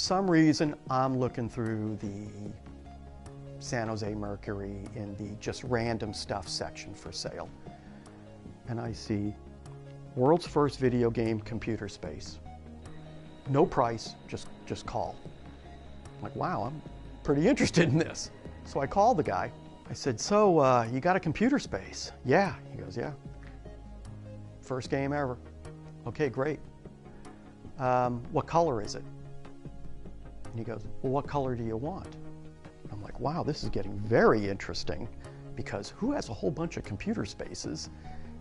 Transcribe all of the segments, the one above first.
some reason, I'm looking through the San Jose Mercury in the just random stuff section for sale. And I see world's first video game computer space. No price, just call. I'm like, wow, I'm pretty interested in this. So I called the guy. I said, so you got a computer space? Yeah. He goes, yeah. First game ever. Okay, great. What color is it? And he goes, well, what color do you want? I'm like, wow, this is getting very interesting, because who has a whole bunch of computer spaces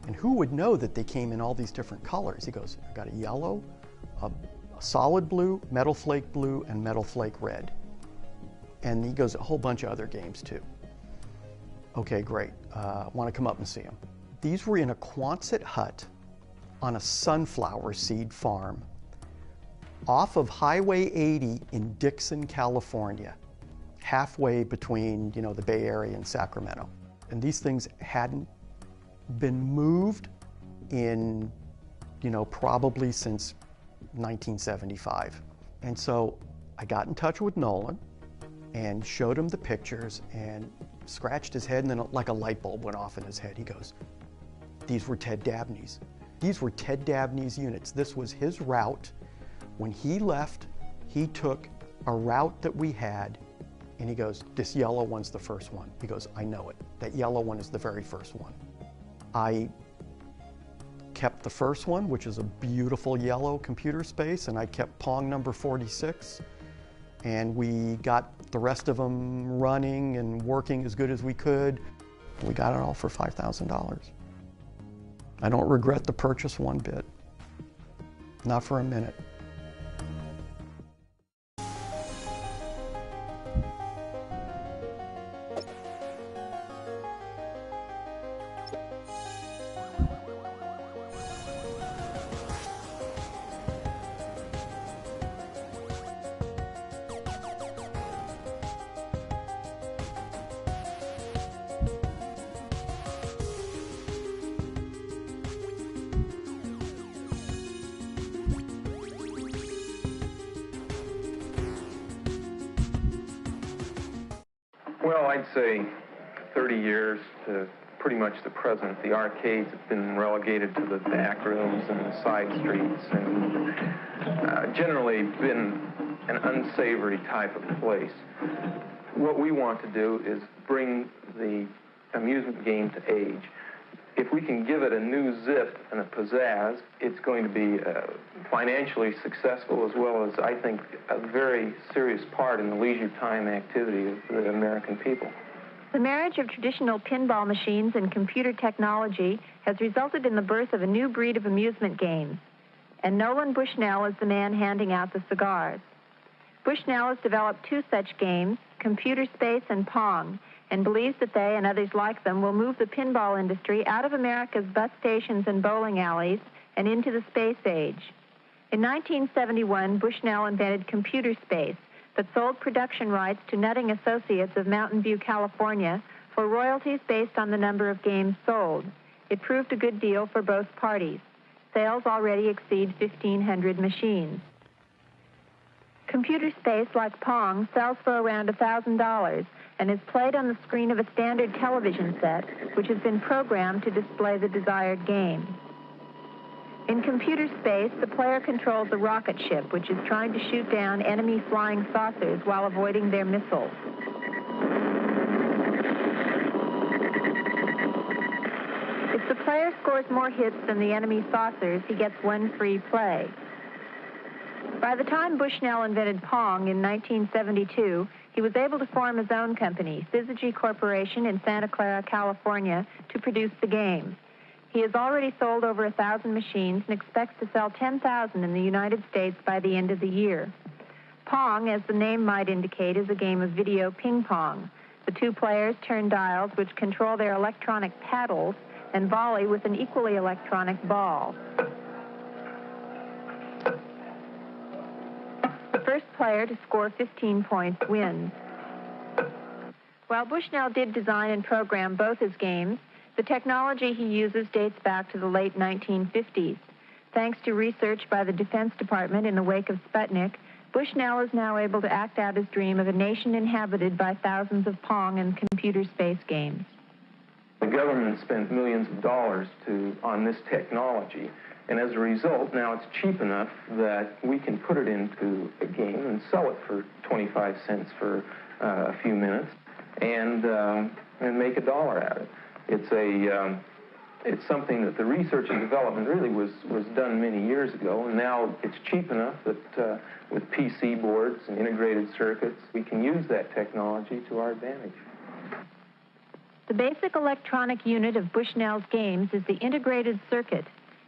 and who would know that they came in all these different colors? He goes, I got a yellow, a solid blue, metal flake blue, and metal flake red. And he goes, a whole bunch of other games too. Okay, great. Want to come up and see them. These were in a Quonset hut on a sunflower seed farm off of Highway 80 in Dixon, California, halfway between, the Bay Area and Sacramento. And these things hadn't been moved in, probably since 1975. And so I got in touch with Nolan and showed him the pictures and scratched his head, and then like a light bulb went off in his head. He goes, these were Ted Dabney's. These were Ted Dabney's units. This was his route. When he left, he took a route that we had, and he goes, this yellow one's the first one. He goes, I know it. That yellow one is the very first one. I kept the first one, which is a beautiful yellow computer space, and I kept Pong number 46. And we got the rest of them running and working as good as we could. We got it all for $5,000. I don't regret the purchase one bit. Not for a minute. Well, I'd say 30 years to pretty much the present. The arcades have been relegated to the back rooms and the side streets, and generally been an unsavory type of place. What we want to do is bring the amusement game to age. If we can give it a new zip and a pizzazz, it's going to be financially successful, as well as, I think, a very serious part in the leisure time activity of the American people. The marriage of traditional pinball machines and computer technology has resulted in the birth of a new breed of amusement games. And Nolan Bushnell is the man handing out the cigars. Bushnell has developed two such games, Computer Space and Pong, and believes that they and others like them will move the pinball industry out of America's bus stations and bowling alleys and into the space age. In 1971, Bushnell invented Computer Space, but sold production rights to Nutting Associates of Mountain View, California, for royalties based on the number of games sold. It proved a good deal for both parties. Sales already exceed 1,500 machines. Computer Space, like Pong, sells for around $1,000 and is played on the screen of a standard television set, which has been programmed to display the desired game. In Computer Space, the player controls a rocket ship, which is trying to shoot down enemy flying saucers while avoiding their missiles. If the player scores more hits than the enemy saucers, he gets one free play. By the time Bushnell invented Pong in 1972, he was able to form his own company, Syzygy Corporation in Santa Clara, California, to produce the game. He has already sold over 1,000 machines and expects to sell 10,000 in the United States by the end of the year. Pong, as the name might indicate, is a game of video ping pong. The two players turn dials which control their electronic paddles and volley with an equally electronic ball. The first player to score 15 points wins. While Bushnell did design and program both his games, the technology he uses dates back to the late 1950s. Thanks to research by the Defense Department in the wake of Sputnik, Bushnell is now able to act out his dream of a nation inhabited by thousands of Pong and computer space games. The government spent millions of dollars on this technology, and as a result, now it's cheap enough that we can put it into a game and sell it for 25 cents for a few minutes and make $1 out of it. It's something that the research and development really was done many years ago, and now it's cheap enough that with PC boards and integrated circuits, we can use that technology to our advantage. The basic electronic unit of Bushnell's games is the integrated circuit.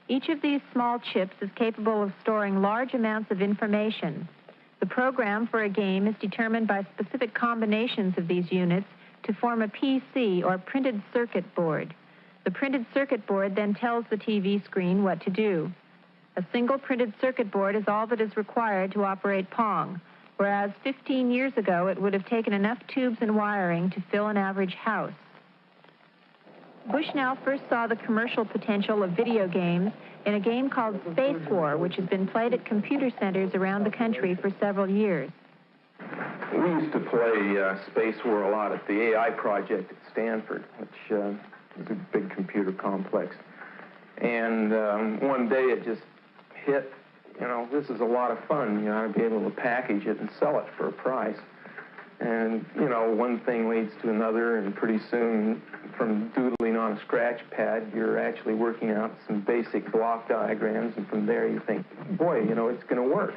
Each of these small chips is capable of storing large amounts of information. The program for a game is determined by specific combinations of these units to form a PC, or printed circuit board. The printed circuit board then tells the TV screen what to do. A single printed circuit board is all that is required to operate Pong, whereas 15 years ago it would have taken enough tubes and wiring to fill an average house. Bushnell first saw the commercial potential of video games in a game called Space War, which has been played at computer centers around the country for several years. We used to play Space War a lot at the AI project at Stanford, which is a big computer complex. And one day it just hit, this is a lot of fun. You ought to be able to package it and sell it for a price. And, one thing leads to another, and pretty soon, from doodling on a scratch pad, you're actually working out some basic block diagrams, and from there you think, boy, it's going to work.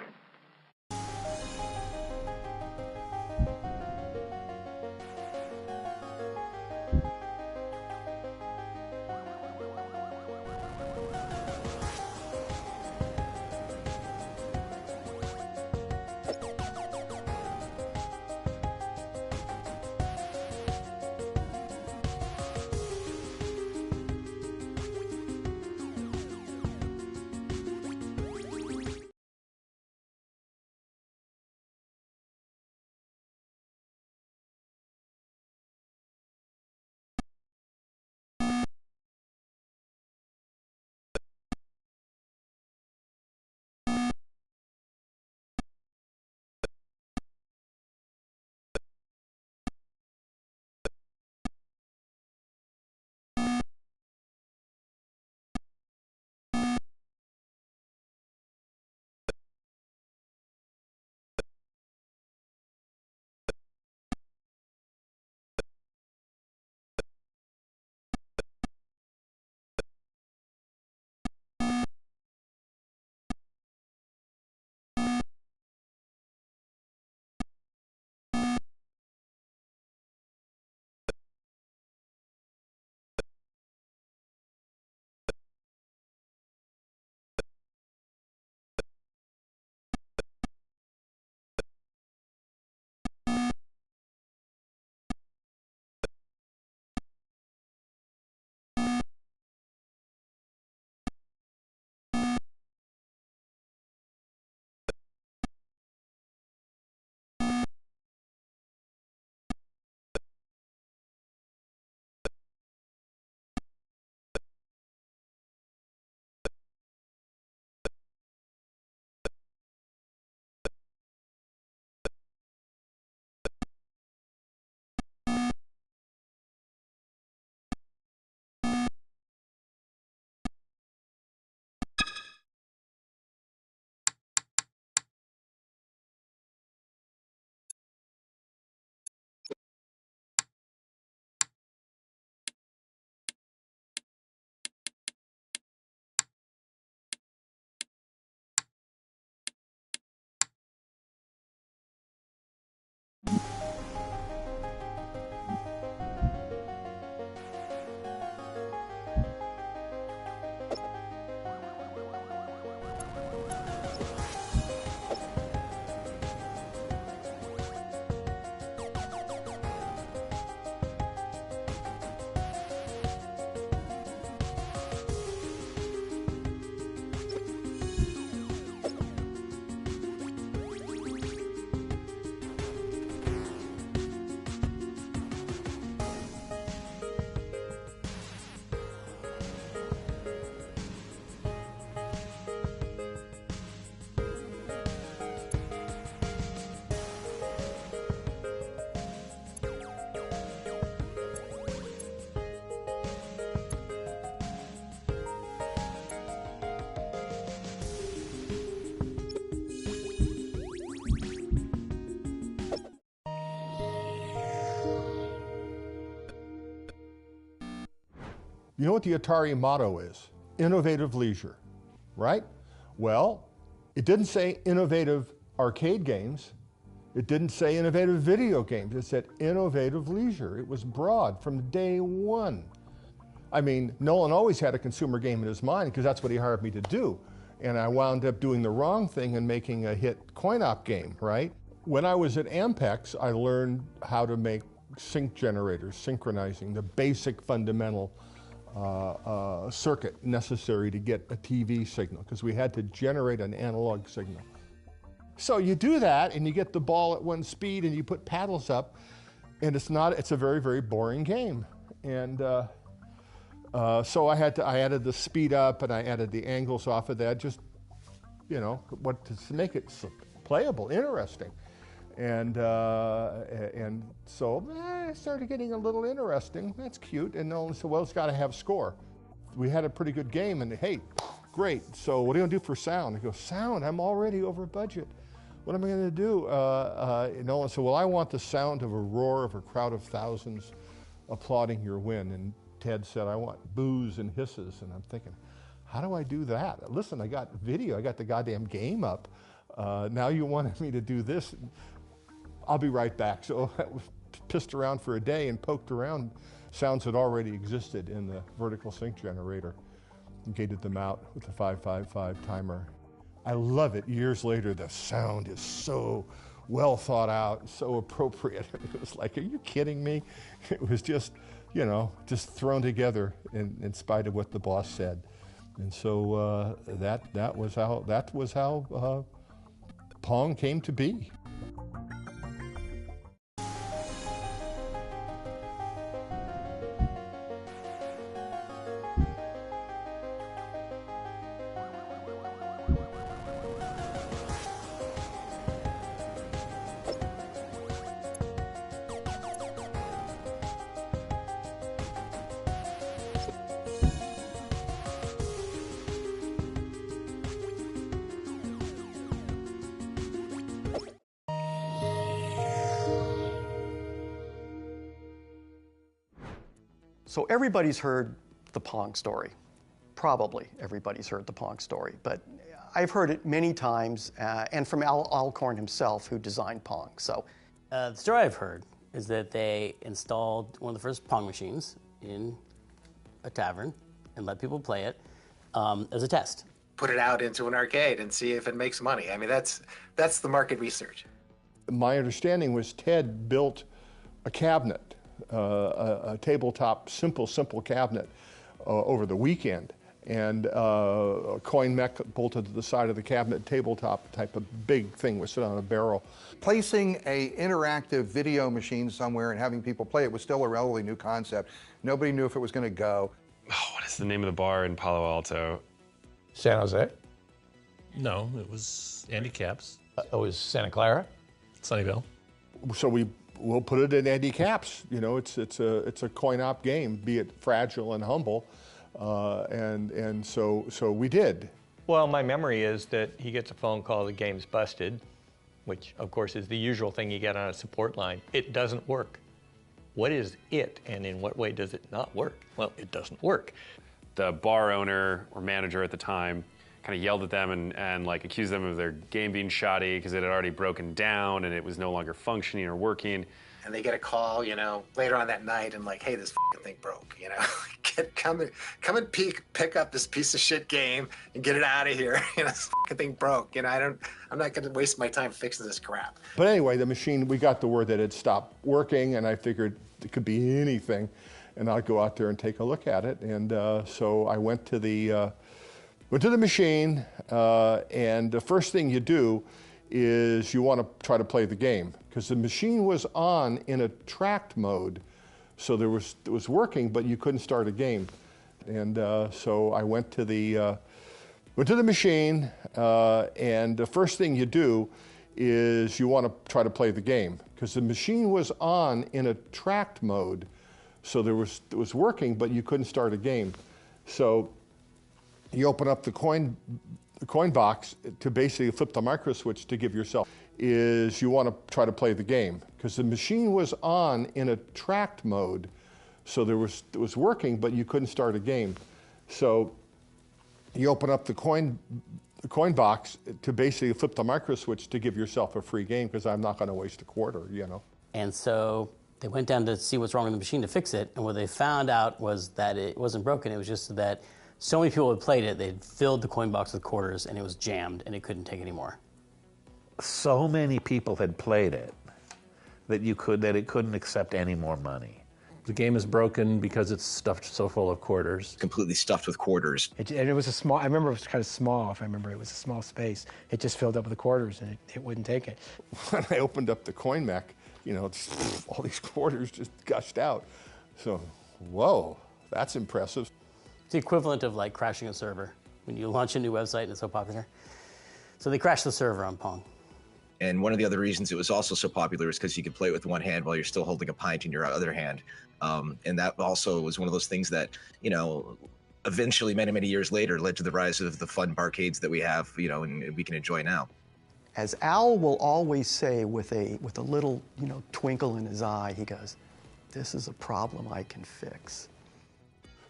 You know what the Atari motto is? Innovative leisure, right? Well, it didn't say innovative arcade games. It didn't say innovative video games. It said innovative leisure. It was broad from day one. I mean, Nolan always had a consumer game in his mind because that's what he hired me to do. And I wound up doing the wrong thing and making a hit coin-op game, right? When I was at Ampex, I learned how to make sync generators, synchronizing, the basic fundamental circuit necessary to get a TV signal, because we had to generate an analog signal. So you do that, and you get the ball at one speed, and you put paddles up, and it's a very, very boring game. And so I added the speed up, and I added the angles off of that, just, you know, to make it playable, interesting. And so it started getting a little interesting. That's cute. And Nolan said, well, it's got to have score. We had a pretty good game, and hey, great. So what are you going to do for sound? I go, sound? I'm already over budget. What am I going to do? Nolan said, well, I want the sound of a roar of a crowd of thousands applauding your win. And Ted said, I want boos and hisses. And I'm thinking, how do I do that? Listen, I got video. I got the goddamn game up. Now you wanted me to do this. I'll be right back. So I pissed around for a day and poked around. Sounds had already existed in the vertical sync generator. Gated them out with the 555 timer. I love it. Years later, the sound is so well thought out, so appropriate. It was like, are you kidding me? It was just, you know, just thrown together in spite of what the boss said. And so that was how Pong came to be. So everybody's heard the Pong story. Probably everybody's heard the Pong story, but I've heard it many times, and from Al Alcorn himself, who designed Pong. So the story I've heard is that they installed one of the first Pong machines in a tavern and let people play it as a test. Put it out into an arcade and see if it makes money. I mean, that's the market research. My understanding was Ted built a cabinet, a tabletop, simple cabinet over the weekend, and a coin mech bolted to the side of the cabinet, tabletop type of big thing was sit on a barrel. Placing a interactive video machine somewhere and having people play it was still a relatively new concept. Nobody knew if it was going to go. Oh, what is the name of the bar in Palo Alto? San Jose? No, it was Andy Capp's. It was Santa Clara? Sunnyvale. So we'll put it in Andy Capp's. You know, it's a coin-op game, be it fragile and humble, and so we did. Well, my memory is that he gets a phone call, the game's busted, which of course is the usual thing you get on a support line. It doesn't work. What is it, and in what way does it not work? Well, it doesn't work. The bar owner or manager at the time kind of yelled at them and like accused them of their game being shoddy because it had already broken down and it was no longer functioning or working. And they get a call, you know, later on that night and like, hey, this f***ing thing broke, you know. Come and pick up this piece of shit game and get it out of here. You know, this f***ing thing broke. You know, I'm not going to waste my time fixing this crap. But anyway, the machine, we got the word that it stopped working, and I figured it could be anything, and I'd go out there and take a look at it. And so I went to the machine, and the first thing you do is you want to try to play the game, because the machine was on in a tracked mode, so it was working, but you couldn't start a game. And so I went to the machine, and the first thing you do is you want to try to play the game, because the machine was on in a tracked mode, so it was working, but you couldn't start a game. So you open up the coin box to basically flip the micro switch to give yourself is you want to try to play the game, because the machine was on in a tracked mode, So it was working, but you couldn't start a game. So you open up the coin box to basically flip the micro switch to give yourself a free game, because I'm not going to waste a quarter, you know. And so they went down to see what's wrong with the machine to fix it, and what they found out was that it wasn't broken. It was just that so many people had played it, they'd filled the coin box with quarters, and it was jammed, and it couldn't take any more. So many people had played it that it couldn't accept any more money. The game is broken because it's stuffed so full of quarters. Completely stuffed with quarters. And it was a small, I remember it was kind of small, if I remember. It was a small space. It just filled up with the quarters, and it wouldn't take it. When I opened up the coin mech, you know, all these quarters just gushed out. So, whoa, that's impressive. It's the equivalent of like crashing a server when you launch a new website and it's so popular. So they crashed the server on Pong. And one of the other reasons it was also so popular is because you could play it with one hand while you're still holding a pint in your other hand. And that also was one of those things that, you know, eventually many, many years later led to the rise of the fun barcades that we have, you know, and we can enjoy now. As Al will always say with a little, you know, twinkle in his eye, he goes, "This is a problem I can fix."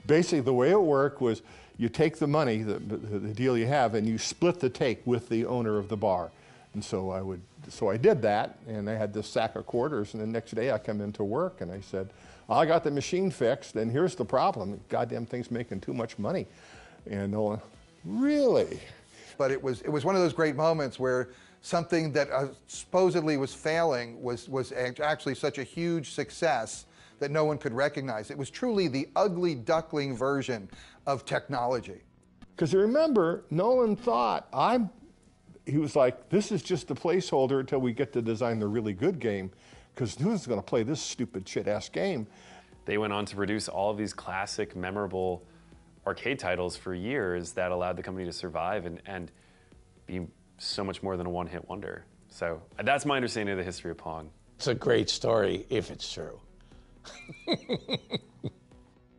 Basically, the way it worked was you take the money, the deal you have, and you split the take with the owner of the bar. And so I did that, and I had this sack of quarters, and the next day I come into work and I said, I got the machine fixed, and here's the problem. Goddamn thing's making too much money. And they'll went, really? But it was one of those great moments where something that supposedly was failing was actually such a huge success that no one could recognize. It was truly the ugly duckling version of technology. Because remember, Nolan thought, he was like, this is just a placeholder until we get to design the really good game, because who's going to play this stupid shit-ass game? They went on to produce all of these classic, memorable arcade titles for years that allowed the company to survive and be so much more than a one-hit wonder. So that's my understanding of the history of Pong. It's a great story if it's true.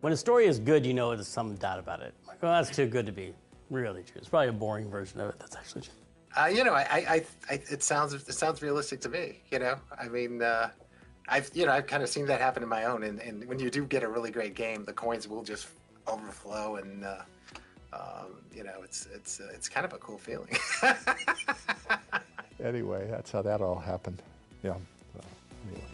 When a story is good, you know there's some doubt about it. Like, oh, that's too good to be really true. It's probably a boring version of it that's actually true. You know, it sounds realistic to me. You know, I mean, I've kind of seen that happen in my own. And when you do get a really great game, the coins will just overflow, and you know, it's kind of a cool feeling. Anyway, that's how that all happened. Yeah. Anyway.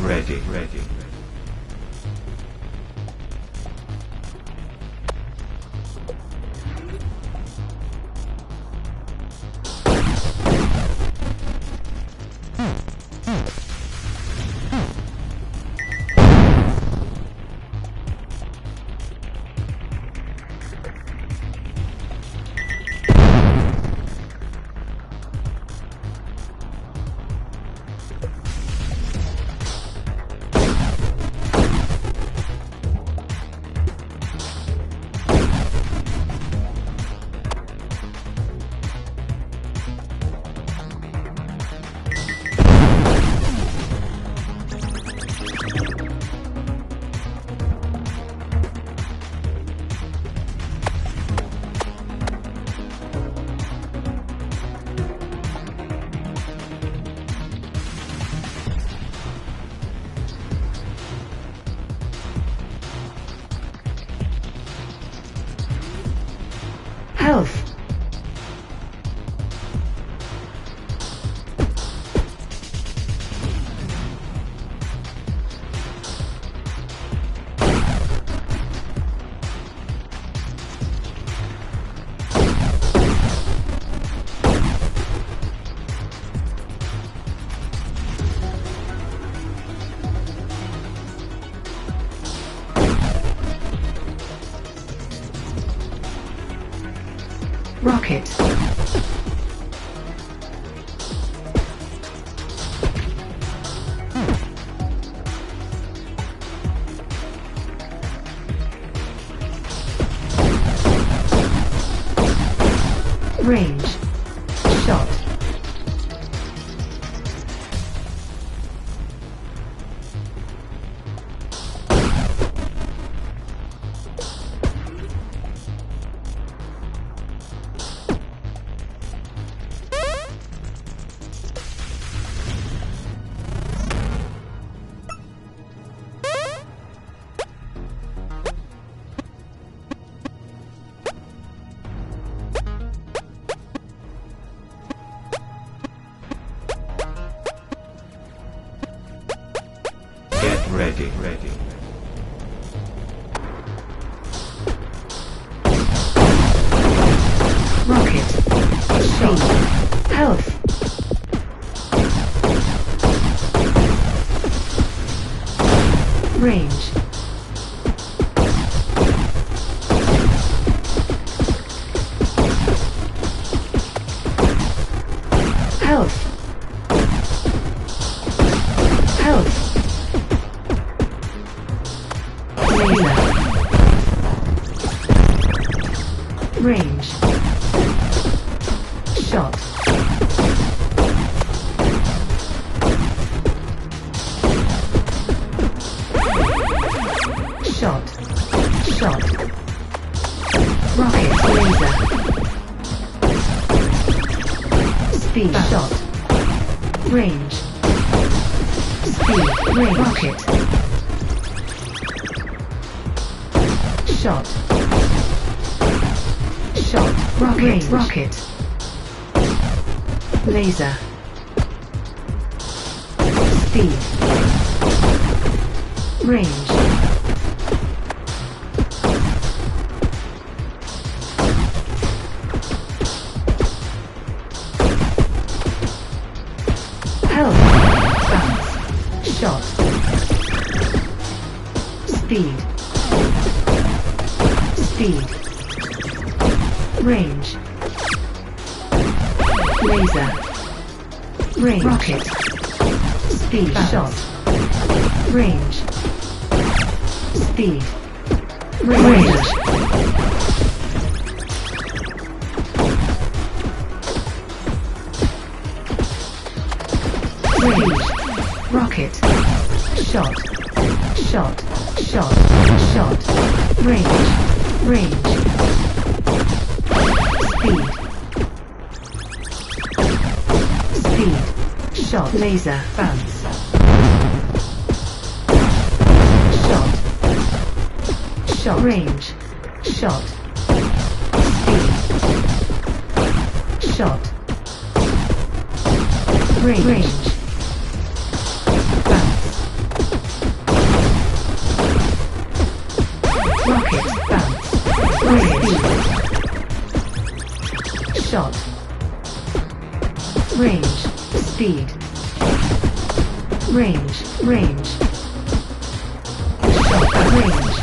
Ready. Health. Rocket. Range. Shot. Ready. Rocket. Shot. Health. Range. Health. Health. Laser. Range. Shot. Shot. Shot. Rocket. Laser. Speed. Shot. Range. Speed. Range. Rocket. Shot. Shot. Rocket. Range. Rocket. Laser. Speed. Range. Health. Bounce. Shot. Speed. Speed. Range. Laser. Range. Rocket. Speed. Shot. Range. Speed. Range. Range. Rocket. Shot. Shot. Shot. Shot. Range. Range. Speed. Speed. Shot. Laser. Bounce. Shot. Shot. Range. Shot. Speed. Shot. Range. Bounce. Rocket. Bounce. Speed. Shot. Range. Speed. Range. Range. Shot. Range.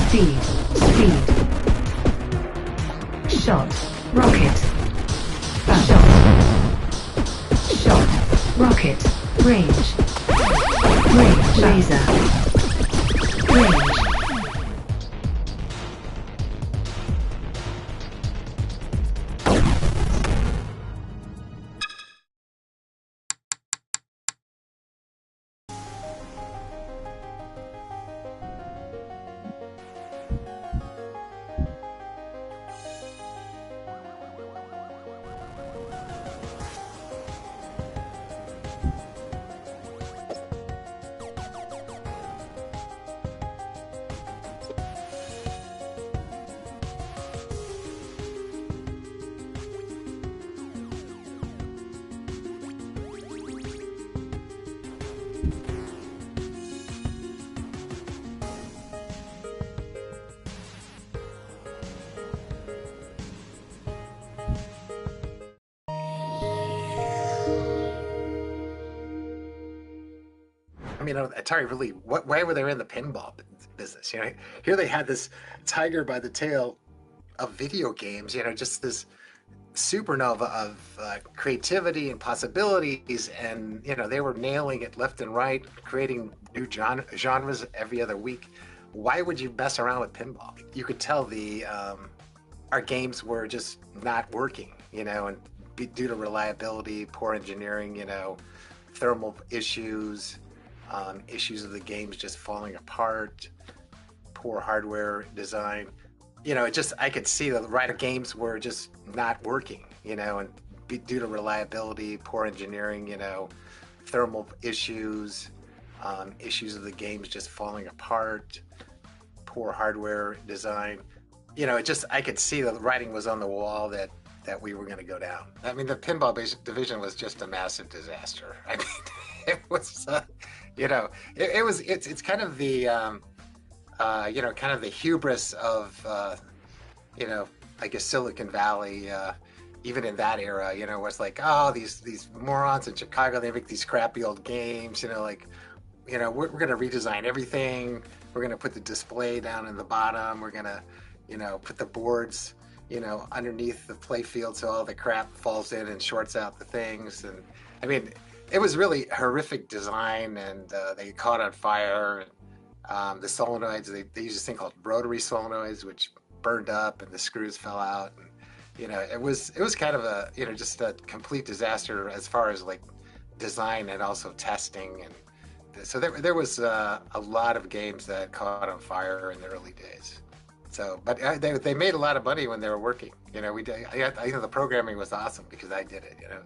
Speed. Speed. Shot. Rocket. Shot. Shot. Rocket. Range. Range. Laser. Range. I mean, Atari really, why were they in the pinball business? You know, here they had this tiger by the tail of video games, you know, just this supernova of creativity and possibilities, and you know they were nailing it left and right, creating new genres every other week. Why would you mess around with pinball? You could tell our games were just not working, you know, and due to reliability, poor engineering, you know, thermal issues, issues of the games just falling apart, poor hardware design. You know, I could see the right games were just not working, you know, and due to reliability, poor engineering, you know, thermal issues, issues of the games just falling apart, poor hardware design. You know, I could see the writing was on the wall that we were going to go down. I mean, the pinball division was just a massive disaster. I mean, it was, you know, it's kind of the, you know, kind of the hubris of, you know, I guess Silicon Valley, even in that era, you know, was like, oh, these morons in Chicago, they make these crappy old games, you know, like, you know, we're going to redesign everything. We're going to put the display down in the bottom. We're going to, you know, put the boards, you know, underneath the play field so all the crap falls in and shorts out the things. And I mean, it was really horrific design, and they caught on fire. And, the solenoids, they used this thing called rotary solenoids, which burned up and the screws fell out. And, you know, it was kind of a, you know, just a complete disaster as far as like design and also testing. And so there was a lot of games that caught on fire in the early days. So, but they made a lot of money when they were working. You know, I think the programming was awesome because I did it, you know.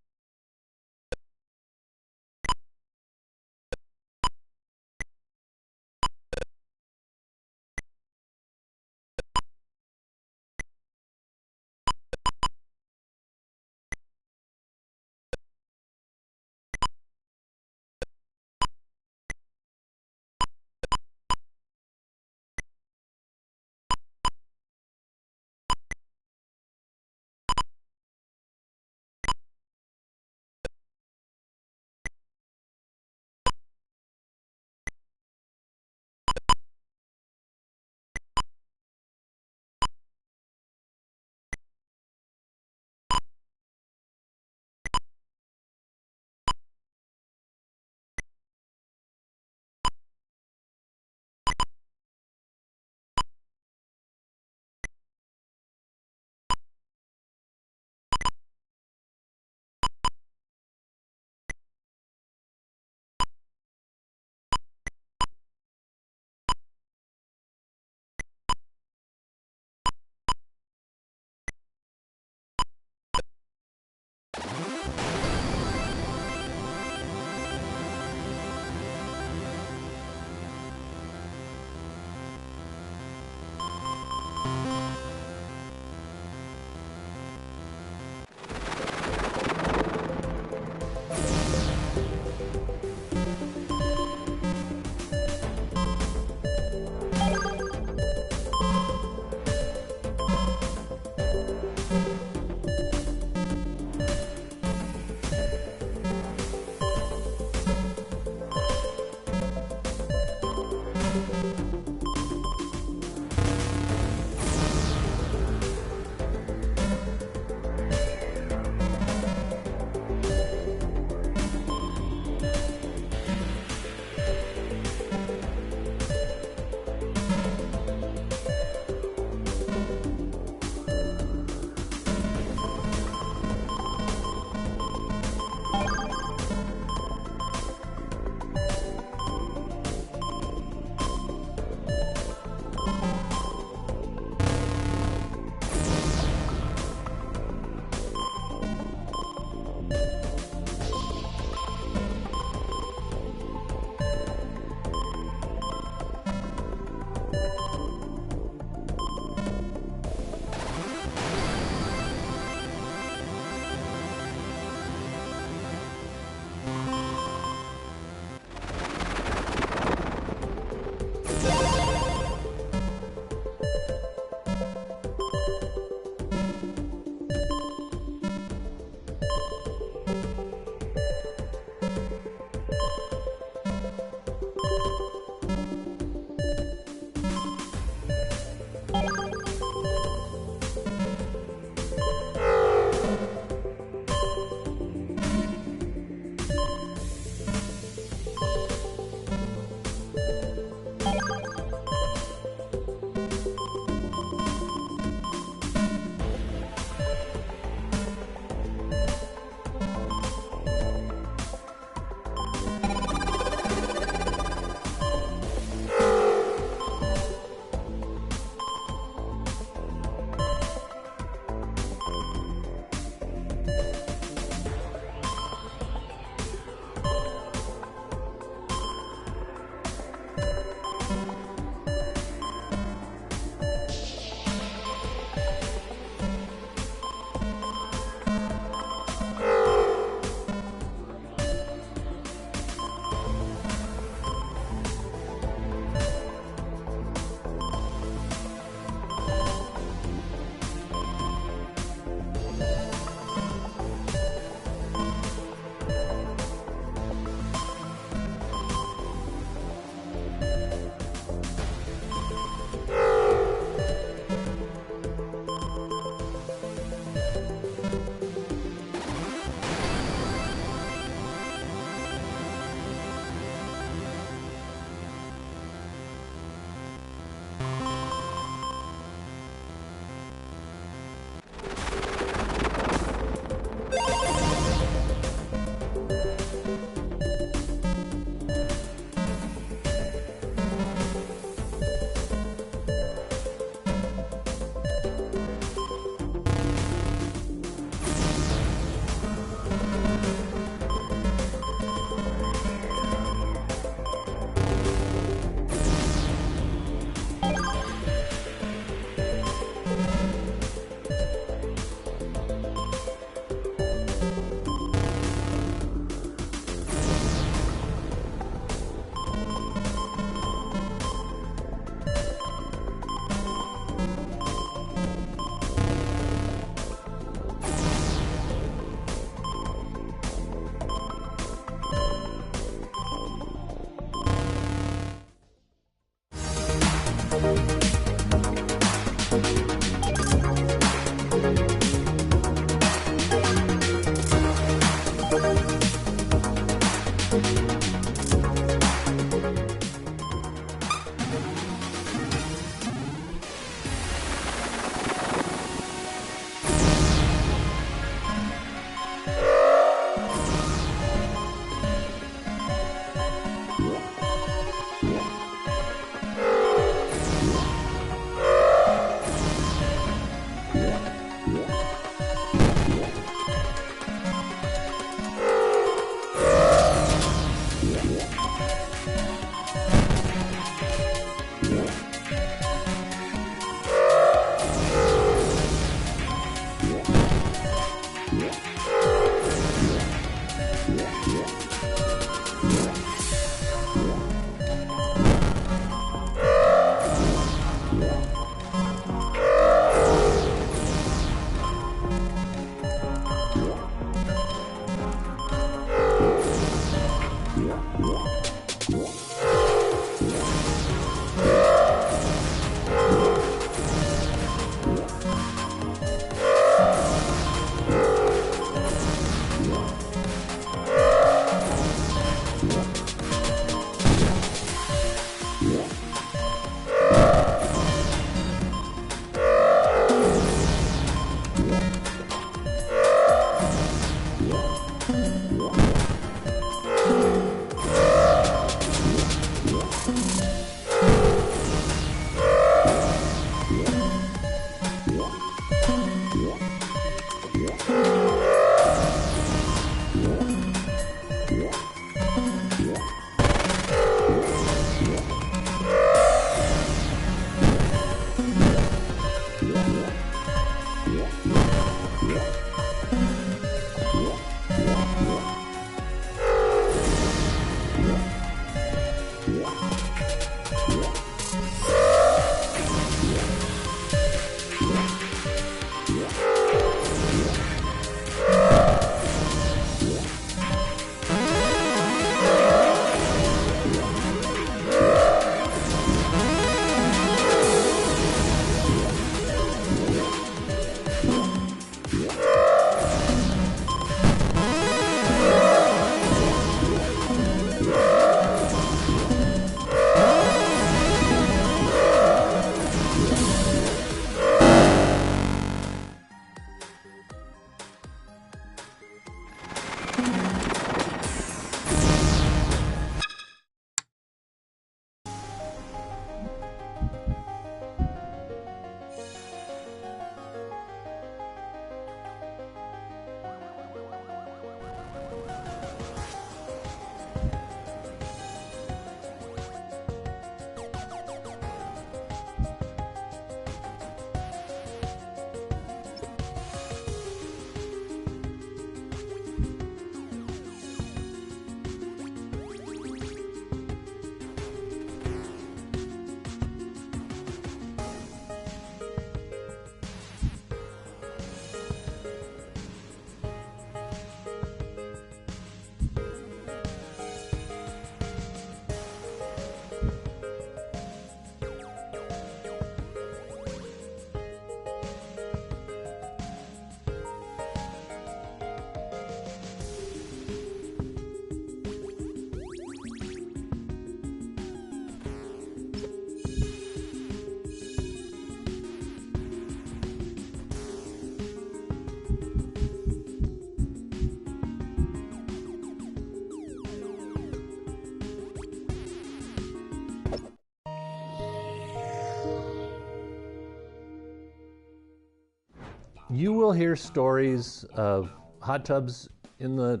You will hear stories of hot tubs in the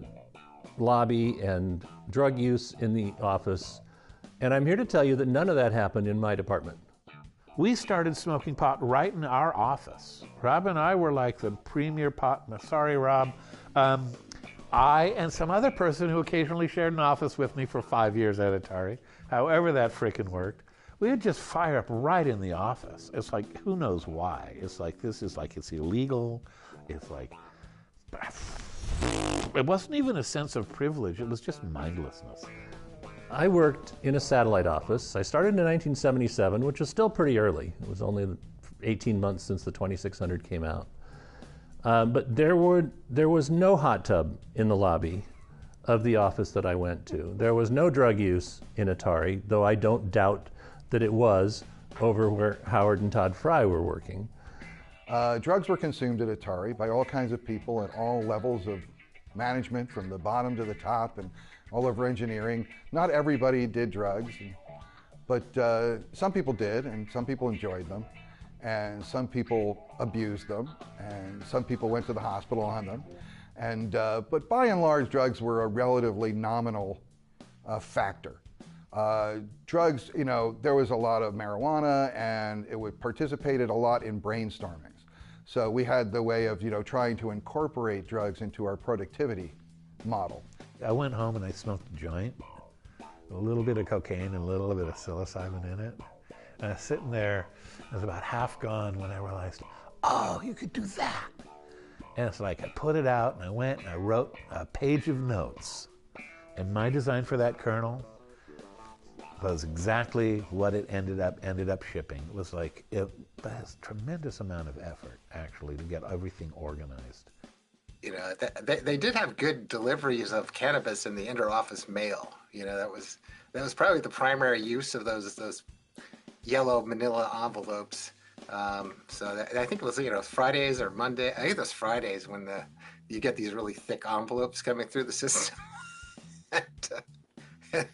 lobby and drug use in the office, and I'm here to tell you that none of that happened in my department. We started smoking pot right in our office. Rob and I were like the premier pot. Sorry, Rob. I and some other person who occasionally shared an office with me for 5 years at Atari, however that frickin' worked, we would just fire up right in the office. It's like, who knows why? It's like, this is like, it's illegal. It's like, it wasn't even a sense of privilege. It was just mindlessness. I worked in a satellite office. I started in 1977, which was still pretty early. It was only 18 months since the 2600 came out. But there was no hot tub in the lobby of the office that I went to. There was no drug use in Atari, though I don't doubt that it was over where Howard and Todd Fry were working. Drugs were consumed at Atari by all kinds of people at all levels of management, from the bottom to the top and all over engineering. Not everybody did drugs, but some people did, and some people enjoyed them, and some people abused them, and some people went to the hospital on them. And but by and large, drugs were a relatively nominal factor. Drugs, you know, there was a lot of marijuana, and it would participated a lot in brainstormings. So we had the way of, you know, trying to incorporate drugs into our productivity model. I went home and I smoked a joint, a little bit of cocaine and a little bit of psilocybin in it. And I was sitting there, it was about half gone when I realized, oh, you could do that. And it's like, I put it out and I went and I wrote a page of notes. And my design for that kernel was exactly what it ended up shipping. It was like, it has a tremendous amount of effort, actually, to get everything organized. You know, they did have good deliveries of cannabis in the inter-office mail. You know, that was probably the primary use of those yellow manila envelopes. So I think it was, you know, Fridays or Monday. I think it was Fridays when you get these really thick envelopes coming through the system. And,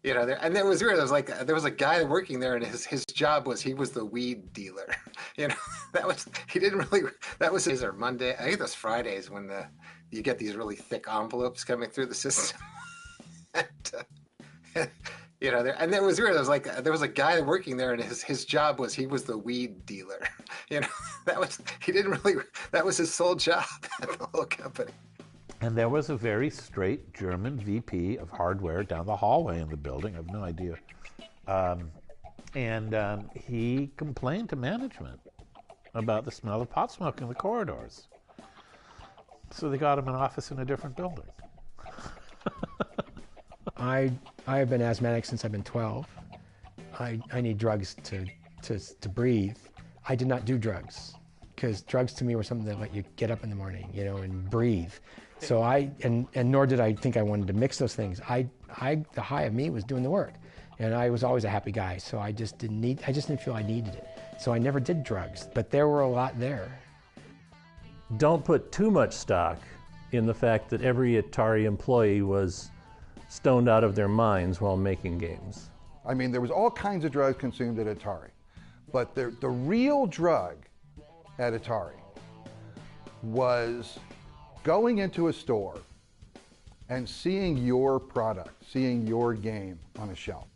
you know, and it was weird. There was a guy working there, and his job was he was the weed dealer. You know, that was his or Monday. I think it was Fridays when you get these really thick envelopes coming through the system. And, you know, and it was weird. There was a guy working there, and his job was he was the weed dealer. You know, that was his sole job at the whole company. And there was a very straight German VP of hardware down the hallway in the building. I have no idea. And he complained to management about the smell of pot smoke in the corridors. So they got him an office in a different building. I have been asthmatic since I've been 12. I need drugs to breathe. I did not do drugs because drugs to me were something that let you get up in the morning, you know, and breathe. So and nor did I think I wanted to mix those things. The high of me was doing the work, and I was always a happy guy. So I just didn't feel I needed it. So I never did drugs, but there were a lot there. Don't put too much stock in the fact that every Atari employee was stoned out of their minds while making games. I mean, there was all kinds of drugs consumed at Atari, but the real drug at Atari was going into a store and seeing your product, seeing your game on a shelf.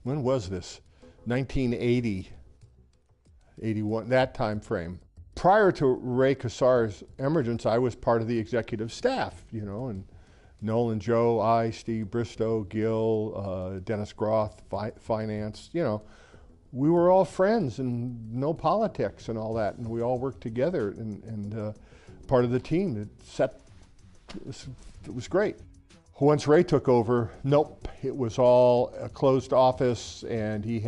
When was this? 1980, 81, that time frame. Prior to Ray Kassar's emergence, I was part of the executive staff, you know, and Nolan, Joe, I, Steve Bristow, Gil, Dennis Groth, finance, you know. We were all friends and no politics and all that, and we all worked together and part of the team that set, it was great. Once Ray took over, nope, it was all a closed office, and he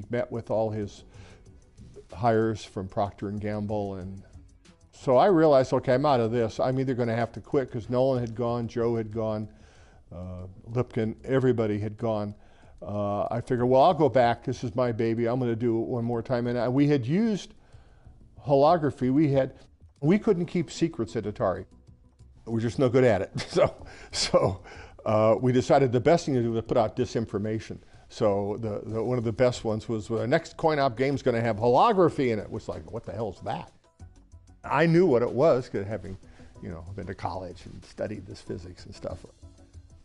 met with all his hires from Procter & Gamble, and so I realized, okay, I'm out of this. I'm either going to have to quit because Nolan had gone, Joe had gone, Lipkin, everybody had gone. I figured, well, I'll go back. This is my baby. I'm going to do it one more time. And we had used holography. We couldn't keep secrets at Atari. We're just no good at it. So we decided the best thing to do was put out disinformation. So one of the best ones was the next coin-op game is going to have holography in it. It was like, what the hell is that? I knew what it was, because having, you know, been to college and studied this physics and stuff.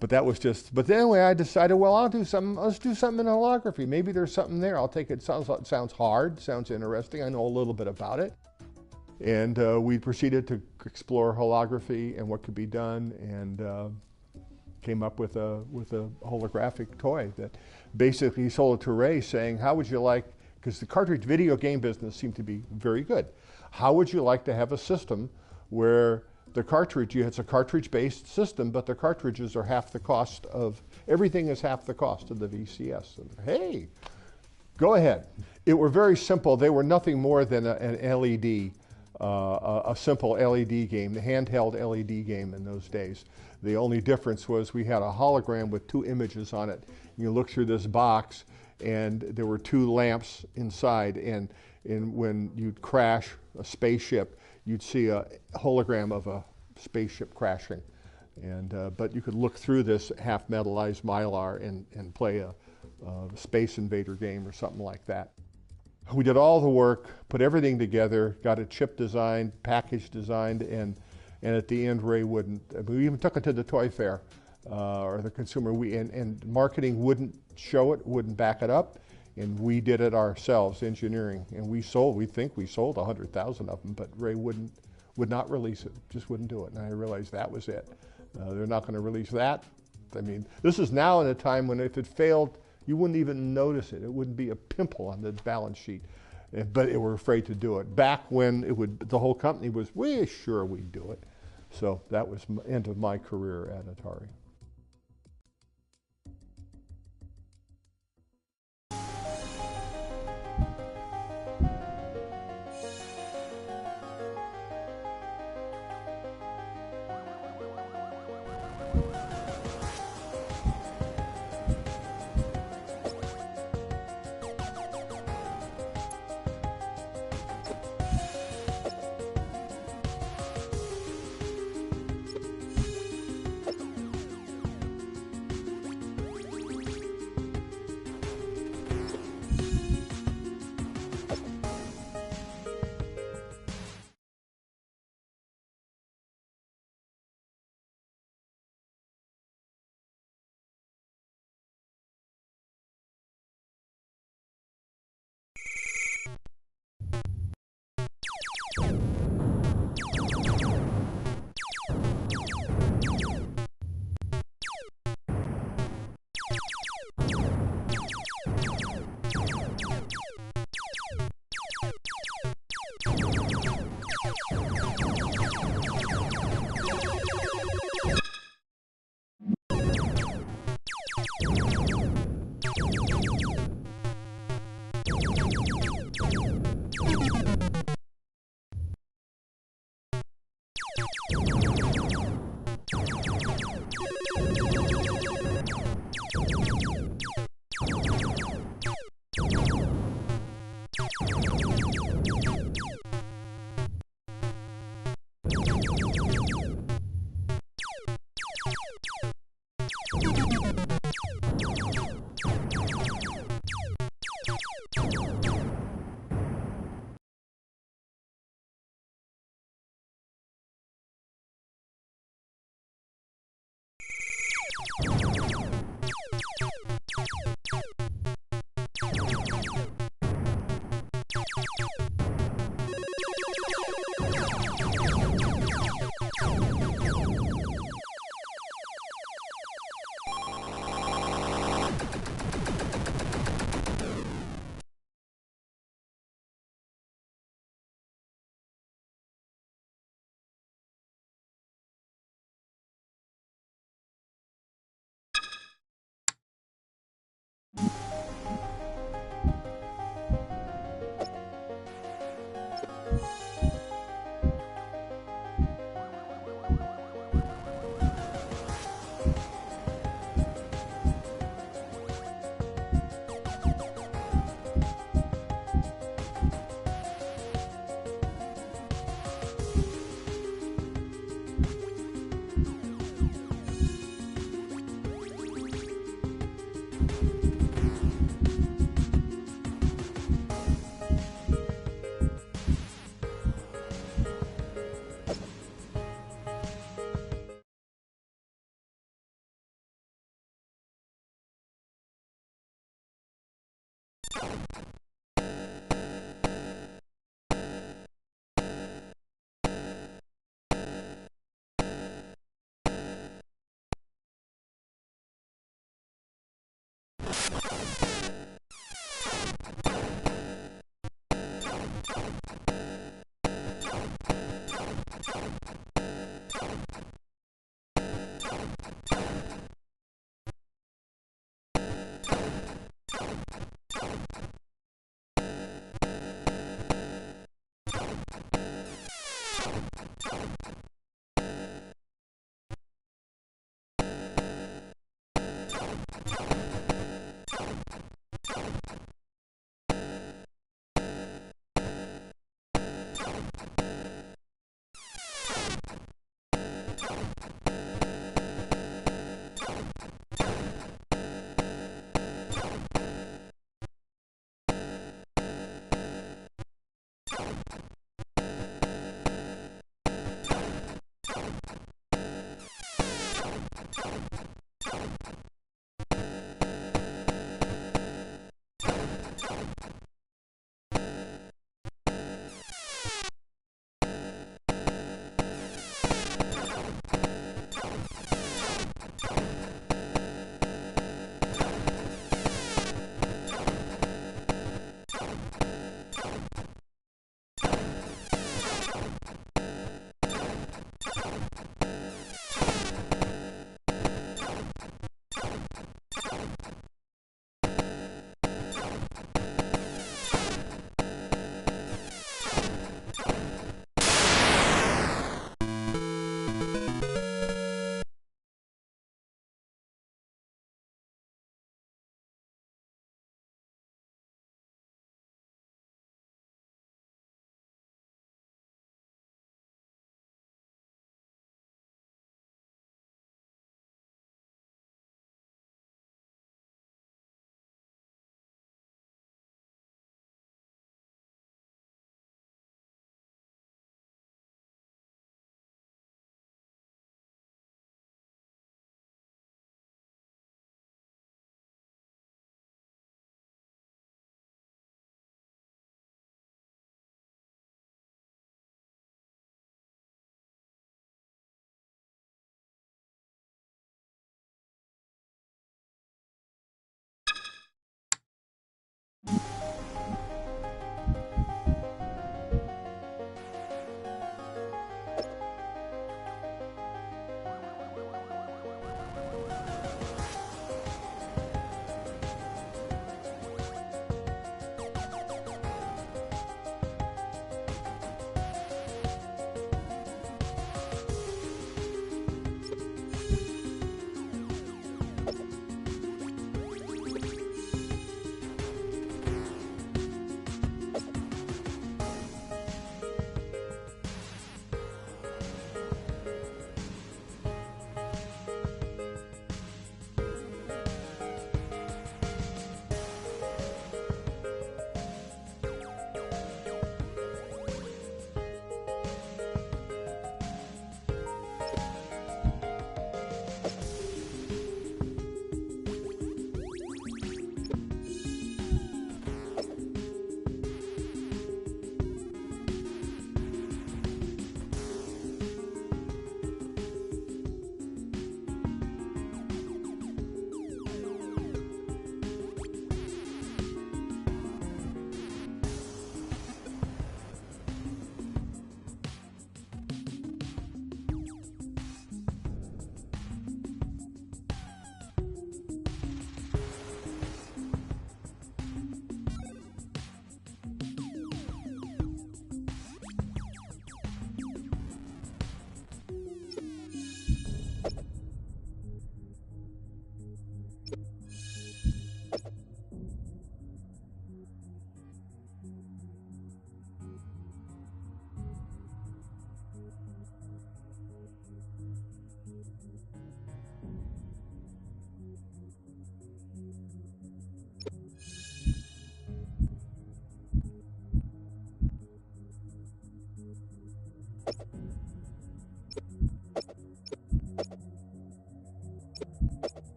But that was just, but anyway, I decided, well, let's do something in holography. Maybe there's something there. I'll take it. Sounds hard, sounds interesting. I know a little bit about it. And we proceeded to explore holography and what could be done, and came up with a holographic toy that basically sold it to Ray, saying, how would you like, because the cartridge video game business seemed to be very good, how would you like to have a system where the cartridge, it's a cartridge-based system, but the cartridges are half the cost of, everything is half the cost of the VCS. And, hey, go ahead. It were very simple. They were nothing more than an LED, a simple LED game, the handheld LED game in those days. The only difference was we had a hologram with two images on it. You look through this box, and there were 2 lamps inside, and when you'd crash a spaceship, you'd see a hologram of a spaceship crashing. But you could look through this half-metallized Mylar and play a Space Invader game or something like that. We did all the work, put everything together, got a chip designed, package designed, and at the end, Ray wouldn't. We even took it to the toy fair or the consumer. And marketing wouldn't show it, wouldn't back it up, and we did it ourselves, engineering. And we think we sold 100,000 of them, but Ray would not release it, just wouldn't do it. And I realized that was it. They're not going to release that. I mean, this is now in a time when if it failed, you wouldn't even notice it. It wouldn't be a pimple on the balance sheet. But they were afraid to do it. Back when the whole company was, we're sure we'd do it. So that was the end of my career at Atari.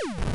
Shot.